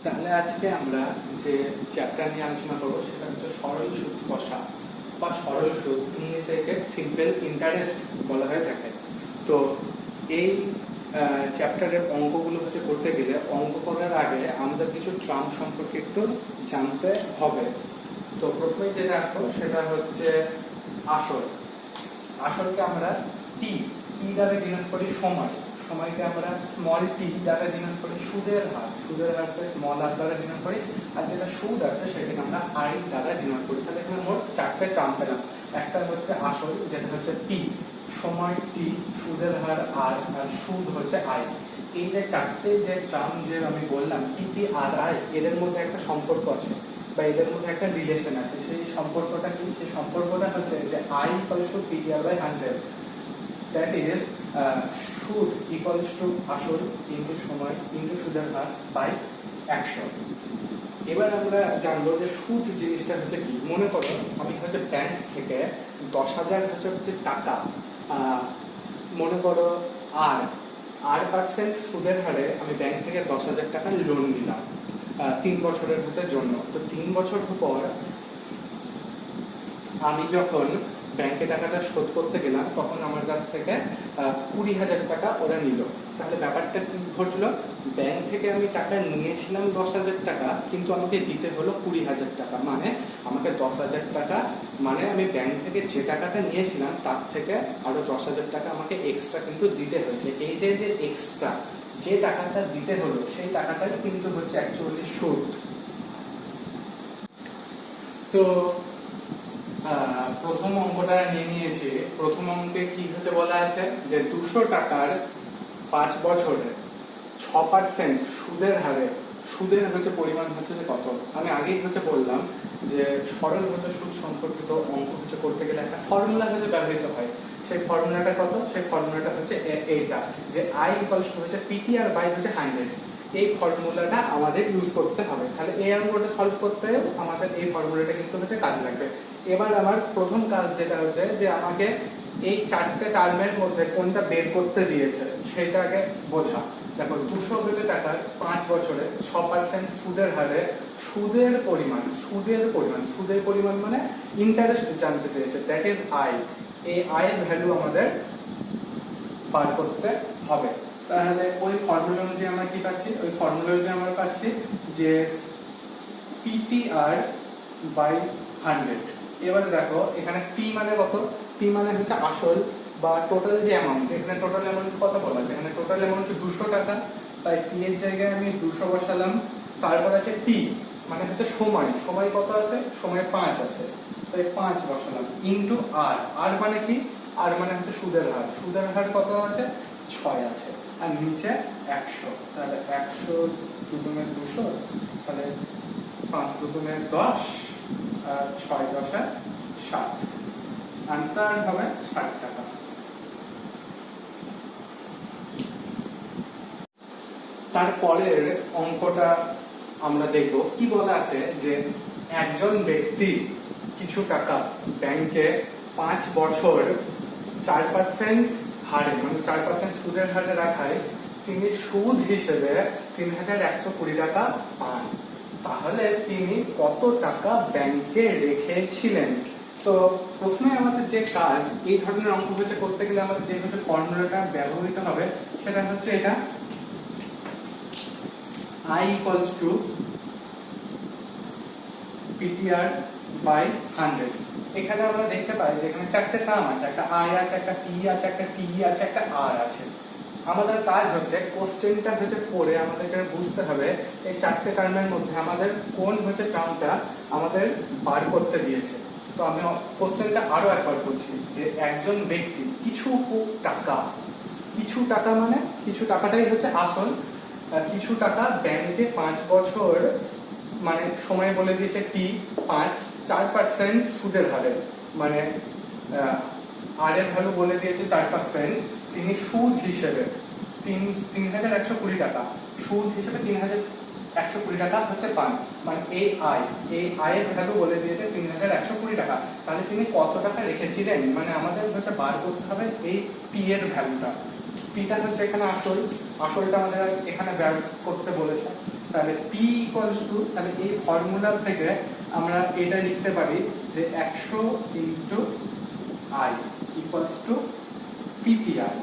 তাহলে আজকে আমরা যে চ্যাপ্টার নিয়ে আলোচনা করবো সেটা হচ্ছে সরল সুদ কষা বা সরল সুদ, ইংলিশে একে সিম্পল ইন্টারেস্ট বলা হয়ে থাকে। তো এই চ্যাপ্টারের অঙ্কগুলো হচ্ছে করতে গেলে অঙ্ক করার আগে আমাদের কিছু ট্রাম সম্পর্কে একটু জানতে হবে। তো প্রথমে যেটা আসবো সেটা হচ্ছে আসল। আসলকে আমরা টি দ্বারা ডিনোট করি সময়, সময়কে আমরা স্মল টি দ্বারা ডিনোট করি সুদের হার, সুদের হারকে স্মল আর দ্বারা ডিনোট করি, আর যেটা সুদ আছে সেটাকে আমরা আই দ্বারা ডিনোট করি। তাহলে এখানে মোট চারটে টার্ম পেলাম। একটা হচ্ছে আসল যেটা হচ্ছে টি, সময় টি, সুদের হার আর সুদ হচ্ছে আই। এই যে চারটে যে টার্ম যে আমি বললাম টি আর আই, এদের মধ্যে একটা সম্পর্ক আছে বা এদের মধ্যে একটা রিলেশন আছে। সেই সম্পর্কটা কি? সেই সম্পর্কটা হচ্ছে যে I equals to PTR by 100, that is সুদ ইকুয়ালস টু আসল ইনটু সময় ইনটু সুদের হার বাই 100। এবার আমরা জানবো যে সুদ জিনিসটা হচ্ছে কি। মনে করো আমি হচ্ছে ব্যাংক থেকে 10,000 হচ্ছে টাকা, মনে করো আর% সুদের হারে আমি ব্যাংক থেকে 10,000 টাকা লোন নিলাম 3 বছরের জন্য। তো 3 বছর পর আমি যখন ব্যাংকে টাকাটা শোধ করতে গেলাম তখন আমার কাছ থেকে 20,000 টাকা ওরা নিল। তাহলে ব্যাপারটা কি ঘটলো? ব্যাংক থেকে আমি টাকা নিয়েছিলাম 10,000 টাকা, কিন্তু আমাকে দিতে হলো 20,000 টাকা। মানে আমাকে 10,000 টাকা, মানে আমি ব্যাংক থেকে যে টাকাটা নিয়েছিলাম তার থেকে আরো 10,000 টাকা আমাকে এক্সট্রা কিন্তু দিতে হয়েছে। এই যে এক্সট্রা যে টাকাটা দিতে হলো সেই টাকাটাই কিন্তু হচ্ছে অ্যাকচুয়ালি সুদ। তো প্রথম অঙ্কটা নিয়ে নিয়েছি। প্রথম অঙ্কে কি হচ্ছে বলা আছে যে 200 টাকার 5 বছরে 6% সুদের হারে, সুদের হচ্ছে পরিমাণ হচ্ছে যে কত। আমি আগেই হচ্ছে বললাম যে সরল হচ্ছে সুদ সম্পর্কিত অঙ্ক হচ্ছে করতে গেলে একটা ফর্মুলা হচ্ছে ব্যবহৃত হয়। সেই ফর্মুলাটা কত? সেই ফর্মুলাটা হচ্ছে এইটা, যে আই ইকুয়ালস টু হচ্ছে পিটিআর বাই হচ্ছে 100। এই ফর্মুলাটা আমাদের ইউজ করতে হবে। তাহলে এই অঙ্কটা সলভ করতে আমাদের এই ফর্মুলাটা কিন্তু হচ্ছে কাজে লাগবে। এবার আমার প্রথম কাজ যেটা হচ্ছে যে আমাকে এই চারটে টার্মের মধ্যে কোনটা বের করতে দিয়েছে সেটা আগে বোঝা। দেখো 200 হচ্ছে টাকার 5 বছরে 6% সুদের হারে সুদের পরিমাণ, সুদের পরিমাণ মানে ইন্টারেস্ট জানতে চেয়েছে, দ্যাট ইজ আই। এই আই এর ভ্যালু আমাদের বার করতে হবে। তাহলে ওই ফর্মুলা অনুযায়ী আমরা কি পাচ্ছি? ওই ফর্মুলা অনুযায়ী আমরা পাচ্ছি যে পিটিআর বাই 100। এবারে দেখো এখানে পি মানে কত? পি মানে হচ্ছে আসল বা টোটাল যে অ্যামাউন্ট। এখানে টোটাল অ্যামাউন্ট কত বলা আছে? এখানে টোটাল অ্যামাউন্ট হচ্ছে 200 টাকা, তাই পি এর জায়গায় আমি 200 বসালাম। তারপর আছে টি মানে হচ্ছে সময়, সময় কত আছে? সময় 5 আছে, তাই 5 বসালাম ইনটু আর। আর মানে কি? আর মানে হচ্ছে সুদের হার, সুদের হার কত আছে? 6 আছে, আর নিচে 100। তাহলে 100 দুগুণে 200, তাহলে 5 দুগুণে 10 আর 6 10 60। আনসার হবে 60 টাকা। তারপরের অঙ্কটা আমরা দেখব কি বলা আছে যে একজন ব্যক্তি কিছু টাকা ব্যাংকে 5 বছর 4% হারে, মানে 4% সুদের হারে রাখায় তিনি সুদ হিসেবে 3,120 টাকা পান। তাহলে তিনি কত টাকা ব্যাংকে রেখেছিলেন? তো প্রথমে আমাদের যে কাজ, এই ধরনের অঙ্ক হচ্ছে করতে গেলে আমাদের যে হচ্ছে ফর্মুলাটা ব্যবহৃত হবে সেটা হচ্ছে এটা, I equals to PTR by 100। এখানে আমরা দেখতে পাই যে এখানে চারটে টার্ম আছে, একটা I আছে, একটা P আছে, একটা T আছে, একটা R আছে। আমাদের কাজ হচ্ছে কোশ্চেনটা হচ্ছে পড়ে আমাদেরকে বুঝতে হবে এই চারটে টার্মের মধ্যে আমাদের কোন হচ্ছে টার্মটা আমাদের বার করতে দিয়েছে। তো আমি কোশ্চেনটা আরো একবার বলছি যে একজন ব্যক্তি কিছু টাকা, কিছু টাকা মানে কিছু টাকাটাই হচ্ছে আসল, কিছু টাকা ব্যাংকে 5 বছর মানে সময় বলে দিয়েছে টি 5, 4% সুদের হারে, মানে আর এর ভ্যালু বলে দিয়েছে 4%। তিনি সুদ হিসেবে 3,120 টাকা, সুদ হিসেবে 3,120 টাকা হচ্ছে পান। মানে এই আই এর ভ্যালু বলে দিয়েছে 3,120 টাকা। তাহলে তিনি কত টাকা রেখেছিলেন? মানে আমাদের হচ্ছে বার করতে হবে এই পি এর ভ্যালুটা। পিটা হচ্ছে এখানে আসল, আসলটা আমাদের এখানে বের করতে বলেছে। তাহলে পি ইকুয়ালস টু, তাহলে এই ফর্মুলা থেকে আমরা এটা লিখতে পারি যে 100 into I equals two PTI.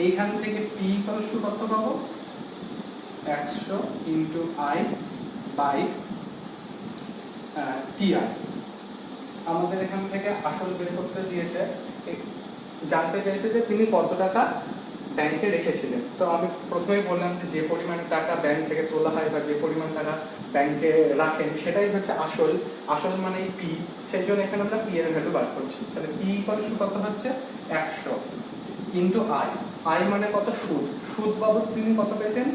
এইখান থেকে পি ইকুয়ালস টু কত পাবো, 100 ইন্টু আই বাই টিআই। আমাদের এখান থেকে আসল বের করতে দিয়েছে, জানতে চাইছে যে তিনি কত টাকা ব্যাংকে রেখেছিলেন। তো আমি প্রথমেই বললাম যে যে পরিমাণ টাকা ব্যাংক থেকে তোলা হয় বা যে পরিমাণ টাকা ব্যাংকে রাখেন সেটাই হচ্ছে আসল। আসল মানে পি, সেই জন্য এখানে আমরা পি এর ভ্যালু বার করছি। তাহলে পি ইকুয়ালস টু কত হচ্ছে 100 ইন্টু আই। আই মানে কত, সুদ। সুদ বাবদ তিনি কত পেয়েছেন,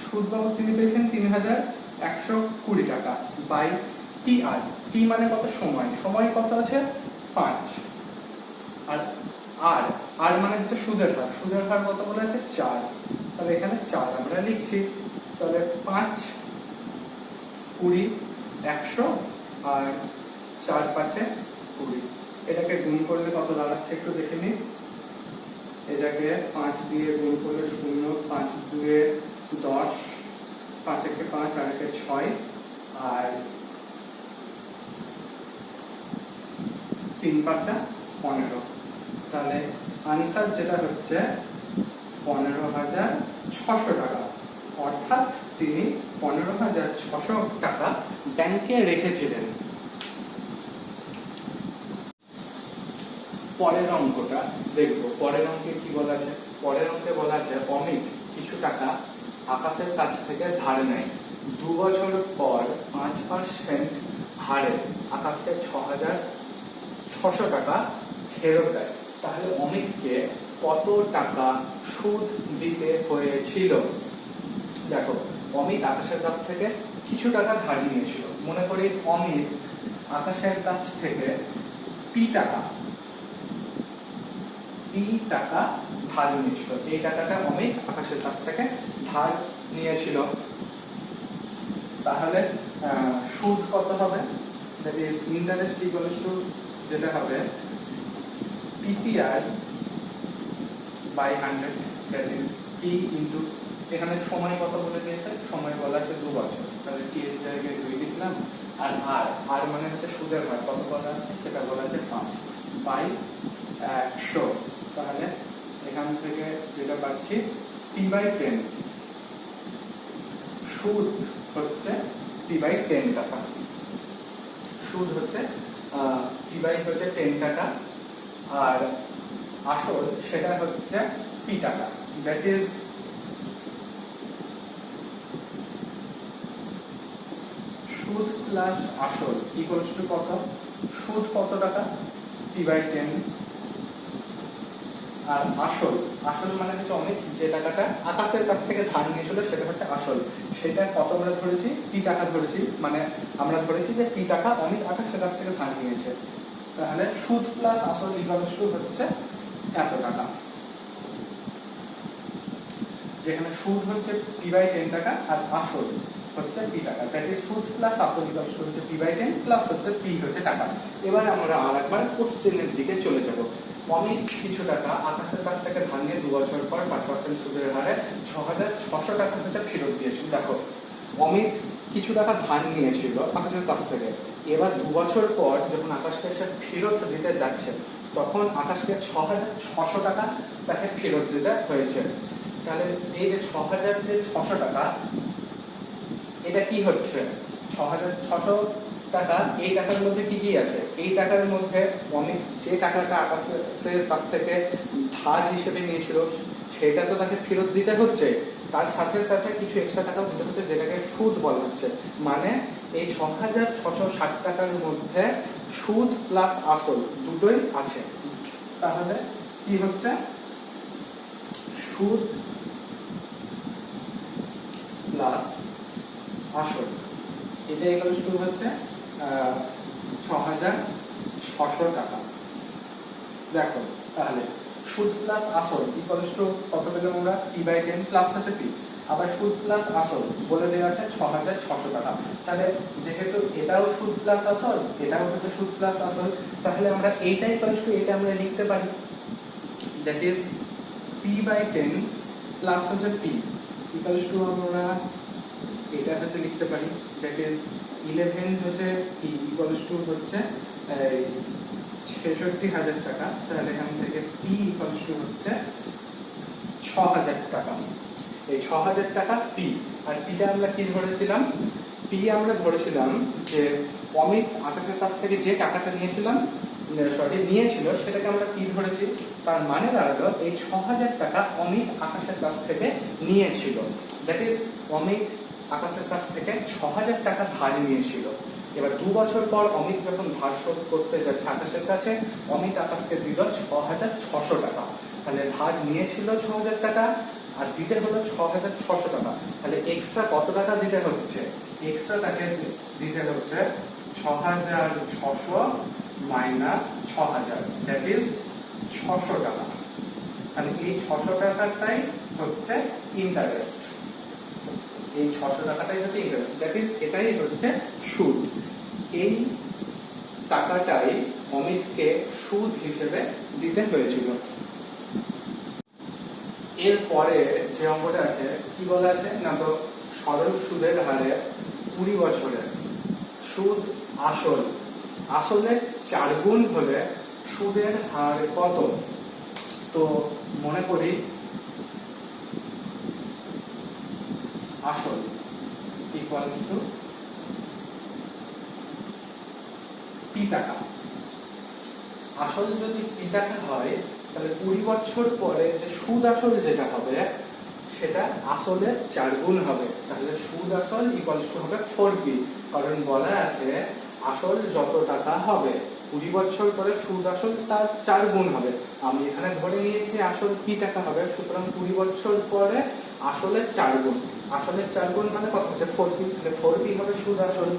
সুদ বাবদ তিনি পেয়েছেন 3120 টাকা বাই টি আই। টি মানে কত, সময়। সময় কত আছে 5। আর আর আর মানে হচ্ছে সুদের হার। সুদের হার কত বলে আছে 4। তাহলে এখানে 4 আমরা লিখছি। তাহলে 5 20 100 আর 4 5 20। এটাকে গুণ করলে কত দাঁড়াচ্ছে একটু দেখে নিই। এটাকে 5 দিয়ে গুণ করলে 0, 5 2 10, 5 একে 5 আর একে 6 আর 3 5 15। তাহলে আনসার যেটা হচ্ছে 15,600 টাকা। অর্থাৎ তিনি 15,600 টাকা ব্যাংকে রেখেছিলেন। পরের অঙ্কটা দেখবো। পরের অঙ্কে কি বলা আছে, পরের অঙ্কে বলা আছে অমিত কিছু টাকা আকাশের কাছ থেকে ধার নেয়। 2 বছর পর 5% হারে আকাশকে 6,600 টাকা ফেরত দেয়। তাহলে অমিতকে কত টাকা সুদ দিতে হয়েছিল? দেখো, অমিত আকাশের কাছ থেকে কিছু টাকা ধার নিয়েছিল। মনে করি অমিত আকাশের কাছ থেকে পি টাকা ধার নিয়েছিল। এই টাকাটা অমিত আকাশের কাছ থেকে ধার নিয়েছিল। তাহলে সুদ কত হবে, that is interest equals to, যেটা হবে PTR by 100, that is P into, এখানে সময় কত বলে দিয়েছে, সময় বলা আছে 2 বছর। তাহলে টি এর জায়গায় 2 লিখলাম। আর আর আর মানে হচ্ছে সুদের হার কত বলা আছে, সেটা বলা আছে 5 বাই 100। তাহলে এখান থেকে যেটা পাচ্ছি পি বাই 10, সুদ হচ্ছে পি বাই 10 টাকা। সুদ হচ্ছে পি বাই হচ্ছে 10 টাকা আর আসল সেটা হচ্ছে পি টাকা। দ্যাট ইজ সুদ প্লাস আসল ইকুয়ালস টু কত, সুদ কত টাকা, পি বাই 10 আর আসল, আসল মানে হচ্ছে অমিত যে টাকাটা আকাশের কাছ থেকে ধার নিয়েছিল সেটা হচ্ছে আসল। সেটা কত করে ধরেছি, পি টাকা ধরেছি। মানে আমরা ধরেছি যে পি টাকা অমিত আকাশের কাছ থেকে ধার নিয়েছে। তাহলে সুদ প্লাস আসল ইকুয়ালস টু হচ্ছে এত টাকা। যেখানে সুদ হচ্ছে পি বাই 10 টাকা আর আসল হচ্ছে পি টাকা। দ্যাট ইজ সুদ প্লাস আসল ইকুয়ালস টু হচ্ছে পি বাই 10 প্লাস হচ্ছে পি হচ্ছে টাকা। এবারে আমরা আরেকবার কোশ্চেনের দিকে চলে যাব। অমিত কিছু টাকা আকাশের কাছ থেকে ধার নিয়ে 2 বছর পর 5% সুদের হারে 6,600 টাকা হচ্ছে ফেরত দিয়েছিল। দেখো, অমিত কিছু টাকা ধার নিয়েছিল আকাশের কাছ থেকে। এবার 2 বছর পর যখন আকাশকে সে ফেরত দিতে যাচ্ছে তখন আকাশকে 6,600 টাকা তাকে ফেরত দিতে হয়েছে। তাহলে এই যে 6,600 টাকা, এটা কি হচ্ছে 6,600 টাকা। এই টাকার মধ্যে কি কি আছে, এই টাকার মধ্যে অমিত যে টাকাটা আকাশের কাছ থেকে ধার হিসেবে নিয়েছিল সেটা তো তাকে ফেরত দিতে হচ্ছে, তার সাথে সাথে কিছু এক্সট্রা টাকাও দিতে হচ্ছে যেটাকে সুদ বলা হচ্ছে। মানে এই 6,660 টাকার মধ্যে সুদ প্লাস আসল দুটোই আছে। তাহলে কি হচ্ছে, সুদ প্লাস আসল, এটা ইকুয়ালস টু হচ্ছে 6,600 টাকা। দেখো, তাহলে সুদ প্লাস আসল ইকুয়ালস টু কত পেলাম আমরা, পি বাই 10 প্লাস হচ্ছে পি। আবার সুদ প্লাস আসল বলে দেওয়া আছে 6,600 টাকা। তাহলে যেহেতু এটাও সুদ প্লাস আসল, এটাও হচ্ছে সুদ প্লাস আসল, তাহলে আমরা এইটা ইকুয়ালস টু এটা আমরা লিখতে পারি, that is P by 10 plus হচ্ছে পি ইকুয়ালস টু আমরা এটা হচ্ছে লিখতে পারি দ্যাট ইজ 11 হচ্ছে পি ইকুয়ালস টু হচ্ছে ৬৬,০০০ টাকা। তাহলে এখান থেকে পি ইকুয়ালস টু হচ্ছে ৬,০০০ টাকা। এই ৬,০০০ টাকা পি। আর পিটা আমরা কি ধরেছিলাম? পি আমরা ধরেছিলাম যে অমিত আকাশের কাছ থেকে যে টাকাটা নিয়েছিল সেটাকে আমরা পি ধরেছি। তার মানে দাঁড়ালো এই ৬,০০০ টাকা অমিত আকাশের কাছ থেকে নিয়েছিল। দ্যাট ইজ অমিত আকাশের কাছ থেকে ৬,০০০ টাকা ধার নিয়েছিল। এবার ২ বছর পর অমিত যখন ধার শোধ করতে যাচ্ছে আকাশের কাছে, অমিত আকাশকে দিল ৬,৬০০ টাকা। তাহলে ধার নিয়েছিল ৬,০০০ টাকা আর দিতে হলো ৬,৬০০ টাকা। তাহলে এক্সট্রা কত টাকা দিতে হচ্ছে? এক্সট্রা তাকে দিতে হচ্ছে ৬,৬০০ মাইনাস ৬,০০০, দ্যাট ইজ ৬০০ টাকা। তাহলে এই ৬০০ টাকাটাই হচ্ছে ইন্টারেস্ট। এই ৬০০ টাকাটাই হচ্ছে ইন্টারেস্ট, দ্যাট ইজ এটাই হচ্ছে সুদ। এই টাকাটাই অমিতকে সুদ হিসেবে দিতে হয়েছিল। এরপরে যে অঙ্কটা আছে কি বলা আছে না, তো সরল সুদের হারে 20 বছরের সুদ আসলের 4 গুণ হলে সুদের হার কত? তো মনে করি আসল ইকুয়ালস টু পি টাকা। আসল যদি পি টাকা হয় তাহলে 20 বছর পরে যে সুদ আসল যেটা হবে সেটা আসলের 4 গুণ হবে। তাহলে সুদ আসল ইকুয়ালস টু হবে 4p। কারণ বলা আছে আসল যত টাকা হবে 20 বছর পরে সুদ আসল তার 4 গুণ হবে। আমি এখানে ধরে নিয়েছি আসল p টাকা হবে, সুতরাং 20 বছর পরে আসলের 4 গুণ। আসলের 4 গুণ মানে কত হচ্ছে? 4p। তাহলে 4p হবে সুদ আসল,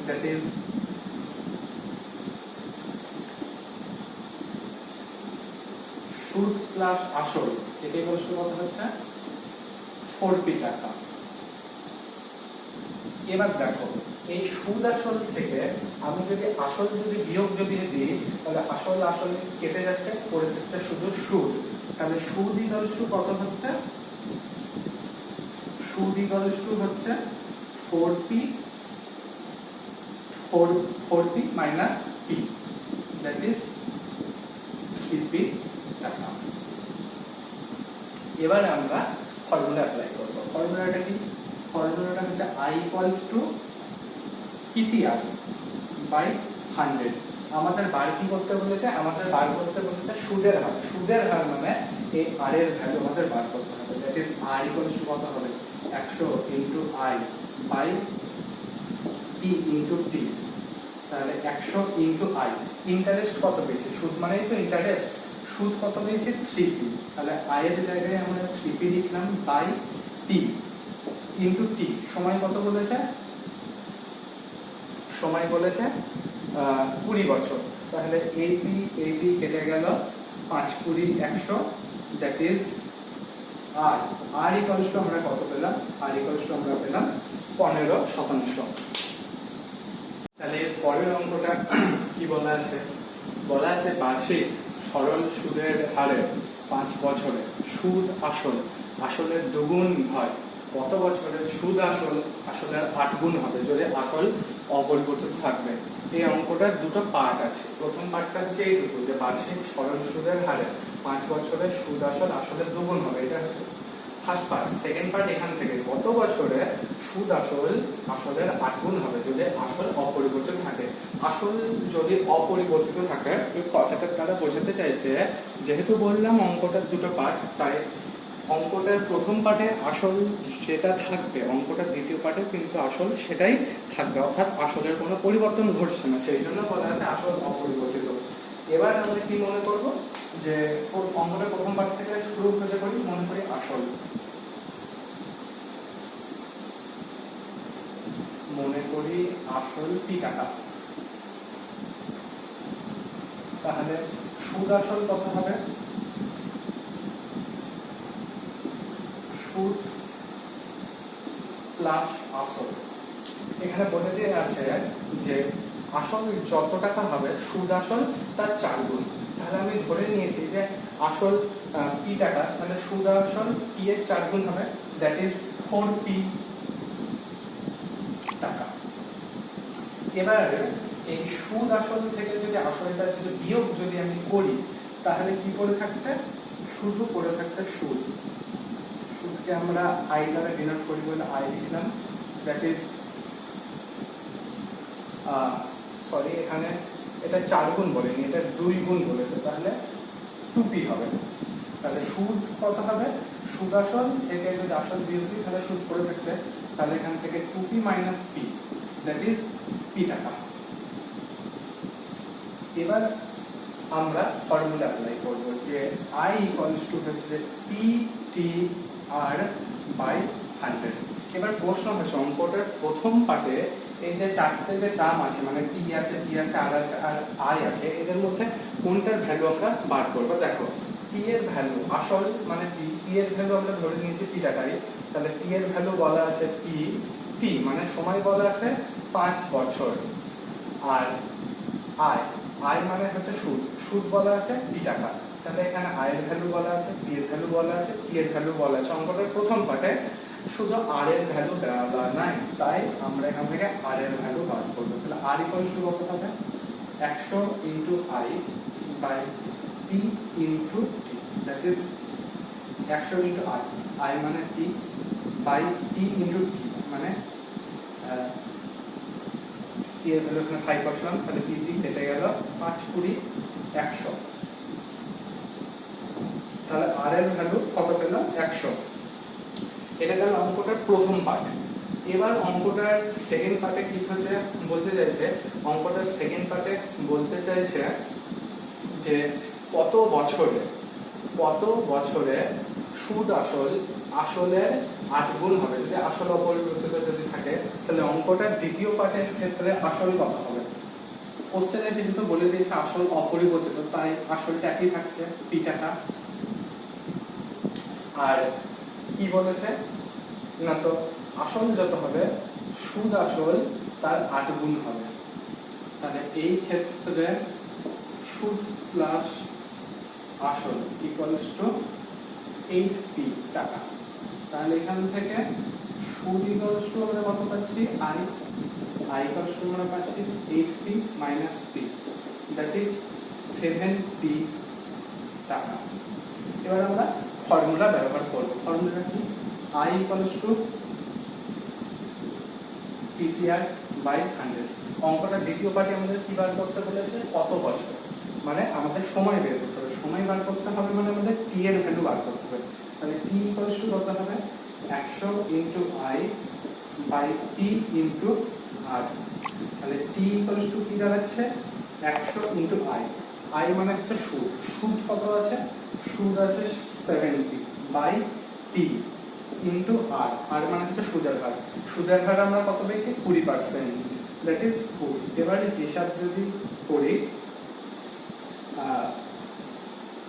দ্যাট ইজ সুদ প্লাস আসল, এটাই বলছো কত হচ্ছে? 4p টাকা। এবার দেখো এই সুদ আসল থেকে আমি যদি আসল বিয়োগ দিই তাহলে আসল কেটে যাচ্ছে, পড়ে যাচ্ছে শুধু সুদ। তাহলে সুদ ইকুয়ালস টু কত হচ্ছে? সুদ ইকুয়ালস টু হচ্ছে 4p minus p, that is 3p টাকা। এবারে আমরা ফর্মুলা অ্যাপ্লাই করব। ফর্মুলাটা কি? ফর্মুলাটা হচ্ছে i equals to PTR by 100। আমাদের বার কি করতে বলেছে? আমাদের বার করতে বলেছে সুদের হার। সুদের হার মানে এই r এর ভ্যালু আমাদের বার করতে হবে। That is r equals to কত হবে? 100 into i by p into t। তাহলে 100 ইনটু i। ইন্টারেস্ট কত পেয়েছি? সুদ মানেই তো ইন্টারেস্ট। সুদ কত পেয়েছি? 3p। তাহলে i এর জায়গায় আমরা 3p লিখলাম বাই p ইনটু t। সময় কত বলেছে? সময় বলেছে 20 বছর। তাহলে এই পি কেটে গেল, 5 20 100, that is R equals to আমরা কত পেলাম? আর ইকুয়ালস টু আমরা পেলাম 15%। তাহলে এর পরের অঙ্কটা কি বলা আছে? বলা আছে বার্ষিক সরল সুদের হারে 5 বছরে সুদ আসলের 2 গুণ হয়। কত বছরের সুদ আসলের 8 গুণ হবে যদি আসল অপরিবর্তিত থাকবে। এই অঙ্কটার দুটো পার্ট আছে। প্রথম পার্টটা হচ্ছে এইটুকু যে বার্ষিক সরল সুদের হারে 5 বছরের সুদ আসলের 2 গুণ হবে, এটা হচ্ছে ফার্স্ট পার্ট। সেকেন্ড পার্ট এখান থেকে কত বছরে সুদ আসলের 8 গুণ হবে যদি আসল অপরিবর্তিত থাকে। আসল যদি অপরিবর্তিত থাকে এই কথাটার দ্বারা বোঝাতে চাইছে, যেহেতু বললাম অঙ্কটার দুটো পার্ট, তাই অঙ্কটার প্রথম পার্টে আসল যেটা থাকবে অঙ্কটার দ্বিতীয় পার্টে কিন্তু আসল সেটাই থাকবে, অর্থাৎ আসলের কোনো পরিবর্তন ঘটছে না, সেই জন্য বলা আছে আসল অপরিবর্তিত। এবার আমরা কি মনে করব যে অঙ্কটা প্রথম পার্ট থেকে শুরু হতে করি, মনে করি আসল। মনে করি আসল p টাকা। তাহলে সুদ আসল কত হবে? সুদ প্লাস আসল। এখানে বলে দিয়ে আছে যে আসল যত টাকা হবে সুদ আসল তার 4 গুণ। তাহলে আমি ধরে নিয়েছি যে আসল p টাকা, তাহলে সুদ আসল p এর 4 গুণ হবে, দ্যাট ইজ 4p এবার এই সুদ আসল থেকে যদি আসলটা যদি বিয়োগ যদি আমি করি তাহলে কি পড়ে থাকছে, শুধু পড়ে থাকছে সুদ। সুদকে আমরা আই দ্বারা ডিনোট করি বলে আই লিখলাম, দ্যাট ইজ সরি এখানে এটা 4 গুণ বলেনি, এটা 2 গুণ বলেছে, তাহলে 2p হবে। তাহলে সুদ কত হবে, সুদ আসল থেকে যদি আসল বিয়োগ দিই তাহলে সুদ পড়ে থাকছে, তাহলে এখান থেকে 2p minus p, that is p টাকা। এবার আমরা ফর্মুলা অ্যাপ্লাই করব যে i ইকুয়ালস টু হচ্ছে PTR/100। এবার প্রশ্ন হচ্ছে অঙ্কটার প্রথম পার্টে এই যে চারটে যে টার্ম আছে মানে p আছে, p আছে, r আছে আর i আছে, এদের মধ্যে কোনটার ভ্যালু আমরা বার করব। দেখো p এর ভ্যালু আসল মানে p এর ভ্যালু আমরা ধরে নিয়েছি p টাকায়, তাহলে p এর ভ্যালু বলা আছে p t মানে সময় বলা আছে 5 বছর, আর i মানে হচ্ছে সুদ, সুদ বলা আছে p টাকা, তাহলে এখানে i এর ভ্যালু বলা আছে, p এর ভ্যালু বলা আছে, t এর ভ্যালু বলা আছে। অঙ্কটার প্রথম পার্টে শুধু r এর ভ্যালু দেওয়া নাই, তাই আমরা এখান থেকে r এর ভ্যালু বার করব। তাহলে r ইকুয়ালস টু কত হবে, 100 into i by p into t, that is 100 into i মানে p by p into t মানে t এর ভ্যালু এখানে 5 বসালাম, তাহলে p কেটে গেল 5 20 100, তাহলে r এর ভ্যালু কত পেলাম 100। এটা গেল অঙ্কটার প্রথম পার্ট। এবার অঙ্কটার সেকেন্ড পার্টে কি হচ্ছে বলতে চাইছে, অঙ্কটার সেকেন্ড পার্টে বলতে চাইছে যে কত বছরে সুদ আসলের 8 গুণ হবে। যদি আসল অপরিবর্তিত যদি থাকে তাহলে অঙ্কটার দ্বিতীয় পার্টের ক্ষেত্রে আসল কত হবে। কোশ্চেনে যেহেতু বলে দিয়েছে আসল অপরিবর্তিত, তাই আসলটা একই থাকছে p টাকা, আর কি বলেছে না তো আসল যত হবে সুদ আসল তার 8 গুণ হবে। তাহলে এই ক্ষেত্রে সুদ প্লাস আসল ইকুয়ালস টু 8p টাকা। তাহলে এখান থেকে সুদ ইকুয়ালস টু আমরা কত পাচ্ছি, i ইকুয়ালস টু আমরা পাচ্ছি 8p minus p, that is 7p টাকা। এবার আমরা ফর্মুলা ব্যবহার করব। ফর্মুলা কি, i ইকুয়ালস টু PTR/100। অঙ্কটা দ্বিতীয় পার্টে আমাদের কি বার করতে বলেছে, কত বছর, মানে আমাদের সময় বের করতে হবে। সময় বার করতে হবে মানে আমাদের t এর ভ্যালু বার করতে হবে। তাহলে t ইকুয়ালস টু কত হবে, 100 into i by p into r। তাহলে t ইকুয়ালস টু কি দাঁড়াচ্ছে, 100 ইনটু i মানে হচ্ছে সুদ, সুদ কত আছে, সুদ আছে 70 বাই p ইনটু r মানে হচ্ছে সুদের হার। সুদের হার আমরা কত পেয়েছি, 20%, দ্যাট ইজ 4। এবারে হিসাব যদি করি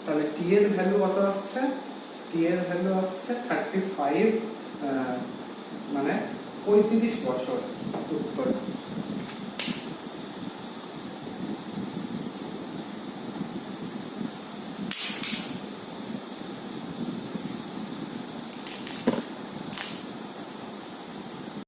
তাহলে t এর ভ্যালু কত আসছে, t এর ভ্যালু আসছে 35 মানে 35 বছর উত্তর।